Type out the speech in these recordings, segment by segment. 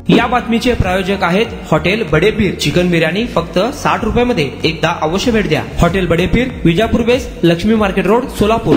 या बातमीचे प्रायोजक आहेत हॉटेल बडेपीर। चिकन बिर्याणी फक्त 60 रुपयामध्ये। एकदा अवश्य भेट द्या। Hotel Badepir, Vijapur base, Laxmi market road, Solapur.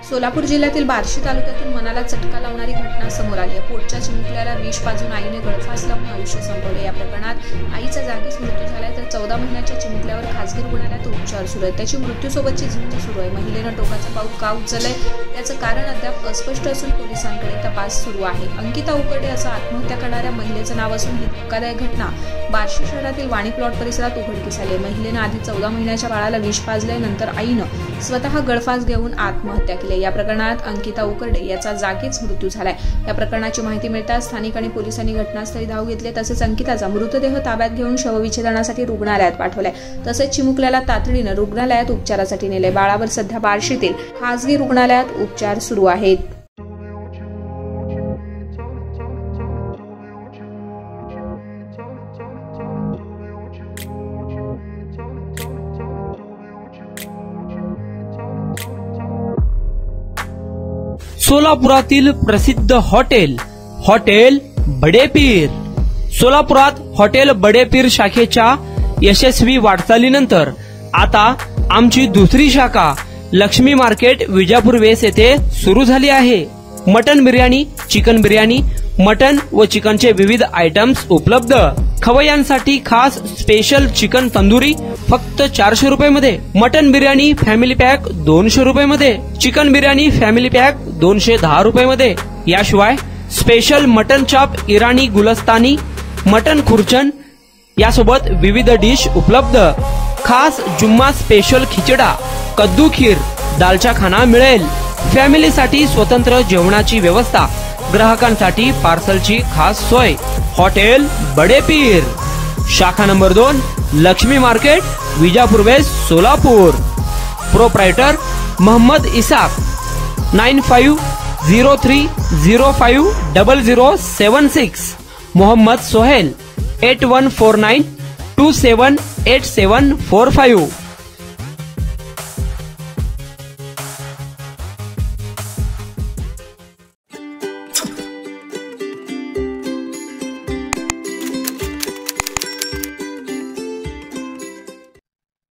Solapur जिल्ह्यातील बार्शी तालुक्यातून मनाला चटका लावणारी घटना समोर आली आहे। पोटच्या चिमुकल्याला विष पाजून आईने गळफास लावून आयुष्य संपवले। या प्रकरणात आईचा जागीच मृत्यू झालाय, तर 14 महिन्याच्या चिमुकल्यावर खासगी रुग्णालयात उपचार सुरू आहेत। त्याची मृत्यूसोबतची झुंज सुरू आहे। महिलेनं टोकाचं पाऊल का उचललंय याचं कारण अद्याप अस्पष्ट असून पोलिसांकडे तपास सुरू आहे। अंकिता उकडे असं आत्महत्या करणाऱ्या महिलेचं नाव असून ही धक्कादायक घटना बार्शी शहरातील वाणी प्लॉट परिसरात उघडकीस आली। महिलेनं आधी 14 महिन्याच्या बाळाला विष पाजले, नंतर आईनं स्वतः गळफास घेऊन आत्महत्या केली। या प्रकरणात अंकिता उकडे याचा जागीच मृत्यू झालाय। या प्रकरणाची माहिती मिळताच स्थानिक आणि पोलिसांनी घटनास्थळी धाव घेतली। तसेच अंकिताचा मृतदेह ताब्यात घेऊन शवविच्छेदनासाठी रुग्णालयात पाठवलाय। तसेच चिमुकल्याला तातडीनं रुग्णालयात उपचारासाठी नेले। बाळावर सध्या बार्शीतील खासगी रुग्णालयात उपचार सुरू आहेत। सोलापुरातील प्रसिद्ध हॉटेल बडेपीर। सोलापुरात हॉटेल बडेपीर शाखेच्या यशस्वी वाटचालीनंतर आता आमची दुसरी शाखा लक्ष्मी मार्केट, विजापूर वेस येथे सुरू झाली आहे। Mutton biryani, chicken biryani, mutton व चिकनचे विविध आयटम्स उपलब्ध। खवय्यांसाठी खास स्पेशल चिकन तंदुरी फक्त 400 रुपयामध्ये। मटन बिर्याणी फॅमिली पॅक 200 रुपयामध्ये। चिकन बिर्याणी फॅमिली पॅक 210 रुपयामध्ये। याशिवाय स्पेशल मटन चाप, इराणी गुलस्तानी, मटन खुर्चन यासोबत विविध डिश उपलब्ध। खास जुम्मा स्पेशल खिचडा, कद्दू खीर, दालचा खाना मिळेल। फॅमिलीसाठी स्वतंत्र जेवणाची व्यवस्था, ग्राहकांसाठी पार्सलची खास सोय। हॉटेल बडेपीर, शाखा number 2, Lakshmi market, Vijapur west, Solapur. Proprietor Mohammed Isaq, 9503050076। Mohammed Sohail, 8149278745।